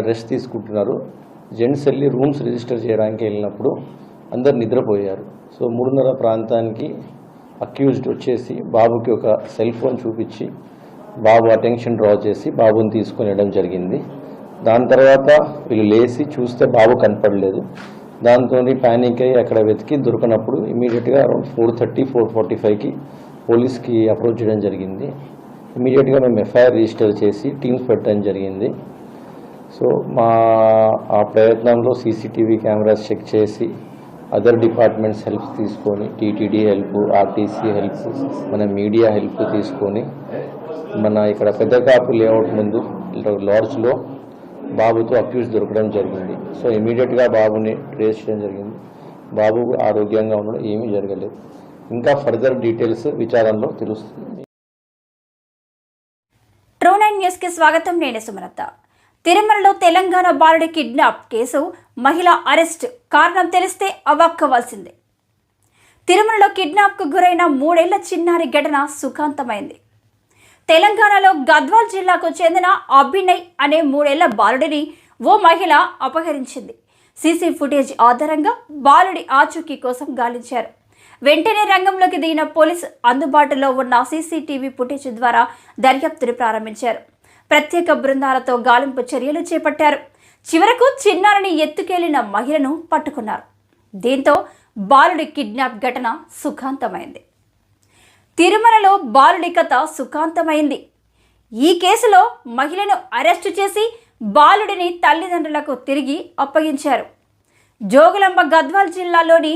Rest తీసుకుంటున్నారు. Gents వెళ్ళి rooms register చేయడానికి వెళ్ళినప్పుడు అందరు నిద్రపోయారు. సో 3:30 ప్రాంతానికి అక్యూజ్డ్ వచ్చేసి బాబుకి ఒక సెల్ ఫోన్ చూపించి బాబు అటెన్షన్ డ్రా చేసి బాబుని తీసుకొని వెళ్ళడం జరిగింది. దాని తర్వాత వీళ్ళు లేచి చూస్తే బాబు కనపడలేదు. దాంతో ప్యానిక్ అయ్యి అక్కడ వెతికి దొరకనప్పుడు ఇమీడియట్గా అరౌండ్ 4:30, 4:45కి పోలీస్కి అప్రోచ్ చేయడం జరిగింది. ఇమీడియట్గా మేము ఎఫ్ఐఆర్ రిజిస్టర్ చేసి టీమ్స్ పెట్టడం జరిగింది. సో ఆ ప్రయత్నంలో సీసీటీవీ కెమెరాస్ చెక్ చేసి అదర్ డిపార్ట్మెంట్స్ హెల్ప్ తీసుకొని టీటీడీ హెల్ప్, ఆర్టీసీ హెల్ప్, మన మీడియా హెల్ప్ తీసుకొని మన ఇక్కడ పెద్దకాపు లేఅవుట్ ముందు లాడ్జ్లో బాబుతో అక్యూజ్ దొరకడం జరిగింది. సో ఇమీడియట్గా బాబుని ట్రేస్ చేయడం జరిగింది. బాబు ఆరోగ్యంగా ఉండడం ఏమీ జరగలేదు. ఇంకా ఫర్దర్ డీటెయిల్స్ విచారణలో తెలుస్తుంది. ట్రూ9 న్యూస్కి స్వాగతం. నేను సుమలత. తిరుమలలో తెలంగాణ బాలుడి కిడ్నాప్ కేసు, మహిళ అరెస్ట్. కారణం తెలిస్తే అవాక్కవలసిందే. తిరుమలలో కిడ్నాప్కు గురైన 3 ఏళ్ల చిన్నారి ఘటన సుఖాంతమైంది. తెలంగాణలో గద్వాల్ జిల్లాకు చెందిన అభినయ్ అనే 3 ఏళ్ల బాలుడిని ఓ మహిళ అపహరించింది. సీసీ ఫుటేజ్ ఆధారంగా బాలుడి ఆచూకీ కోసం గాలించారు. వెంటనే రంగంలోకి దిగిన పోలీసు అందుబాటులో ఉన్న సీసీటీవీ ఫుటేజ్ ద్వారా దర్యాప్తును ప్రారంభించారు. ప్రత్యేక బృందాలతో గాలింపు చర్యలు చేపట్టారు. చివరకు చిన్నారిని ఎత్తుకెళ్లిన మహిళను పట్టుకున్నారు. దీంతో బాలుడి కిడ్నాప్ ఘటన సుఖాంతమైంది. తిరుమలలో బాలుడి కథ సుఖాంతమైంది. ఈ కేసులో మహిళను అరెస్టు చేసి బాలుడిని తల్లిదండ్రులకు తిరిగి అప్పగించారు. జోగులాంబ గద్వాల్ జిల్లాలోని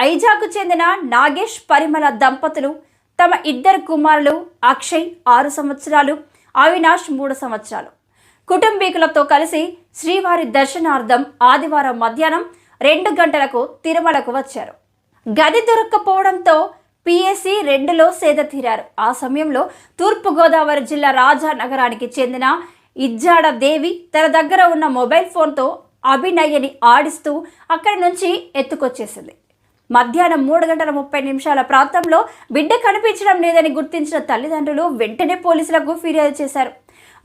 ఐజాకు చెందిన నాగేష్, పరిమళ దంపతులు తమ 2 కుమారులు అక్షయ్ 6 సంవత్సరాలు, అవినాష్ 3 సంవత్సరాలు కుటుంబీకులతో కలిసి శ్రీవారి దర్శనార్థం ఆదివారం మధ్యాహ్నం 2 గంటలకు తిరుమలకు వచ్చారు. గది దొరక్కపోవడంతో పిఎస్సి 2లో సేద తీరారు. ఆ సమయంలో తూర్పుగోదావరి జిల్లా రాజానగరానికి చెందిన ఇజ్జాడ దేవి తన దగ్గర ఉన్న మొబైల్ ఫోన్తో అభినయ్యని ఆడిస్తూ అక్కడి నుంచి ఎత్తుకొచ్చేసింది. మధ్యాహ్నం 3:30 ప్రాంతంలో బిడ్డ కనిపించడం లేదని గుర్తించిన తల్లిదండ్రులు వెంటనే పోలీసులకు ఫిర్యాదు చేశారు.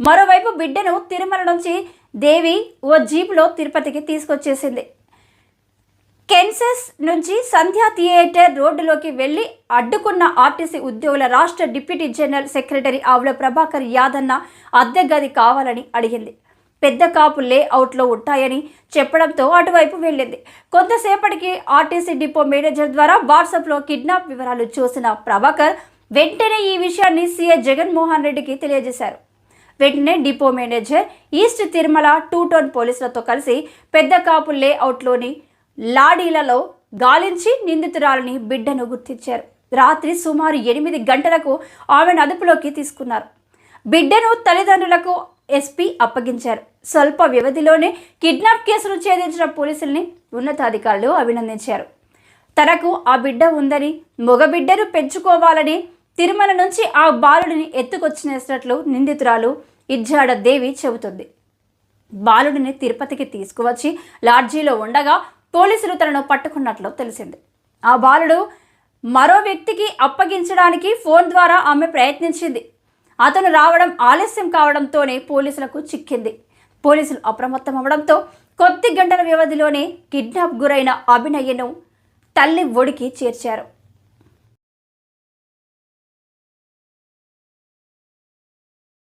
మరోవైపు బిడ్డను తిరుమల నుంచి దేవి ఓ జీప్లో తిరుపతికి తీసుకొచ్చేసింది. కెన్సెస్ నుంచి సంధ్యా థియేటర్ రోడ్డులోకి వెళ్లి అడ్డుకున్న ఆర్టీసీ ఉద్యోగుల రాష్ట్ర డిప్యూటీ జనరల్ సెక్రటరీ ఆవుల ప్రభాకర్ యాదన్న అద్దె గది కావాలని అడిగింది. పెద్ద కాపు లేఅవుట్లో ఉంటాయని చెప్పడంతో అటువైపు వెళ్ళింది. కొంతసేపటికి ఆర్టీసీ డిపో మేనేజర్ ద్వారా వాట్సాప్లో కిడ్నాప్ వివరాలు చూసిన ప్రభాకర్ వెంటనే ఈ విషయాన్ని సీఐ జగన్మోహన్ రెడ్డికి తెలియజేశారు. వెంటనే depot manager east Tirumala 2 town పోలీసులతో కలిసి పెద్ద కాపు లేఅవుట్లోని లాడీలలో గాలించి నిందితురాలని బిడ్డను గుర్తించారు. రాత్రి సుమారు 8 గంటలకు ఆమెను అదుపులోకి తీసుకున్నారు. బిడ్డను తల్లిదండ్రులకు ఎస్పీ అప్పగించారు. స్వల్ప వ్యవధిలోనే కిడ్నాప్ కేసును ఛేదించిన పోలీసుల్ని ఉన్నతాధికారులు అభినందించారు. తనకు ఆ బిడ్డ ఉందని, మగబిడ్డను పెంచుకోవాలని తిరుమల నుంచి ఆ బాలుడిని ఎత్తుకొచ్చినట్లు నిందితురాలు ఇజ్జాడ దేవి చెబుతుంది. బాలుడిని తిరుపతికి తీసుకువచ్చి లాడ్జీలో ఉండగా పోలీసులు తనను పట్టుకున్నట్లు తెలిసింది. ఆ బాలుడు మరో వ్యక్తికి అప్పగించడానికి ఫోన్ ద్వారా ఆమె ప్రయత్నించింది. అతను రావడం ఆలస్యం కావడంతోనే పోలీసులకు చిక్కింది. పోలీసులు అప్రమత్తం అవడంతో కొద్ది గంటల వ్యవధిలోనే కిడ్నాప్ గురైన అభినయ్యను తల్లి ఒడికి చేర్చారు.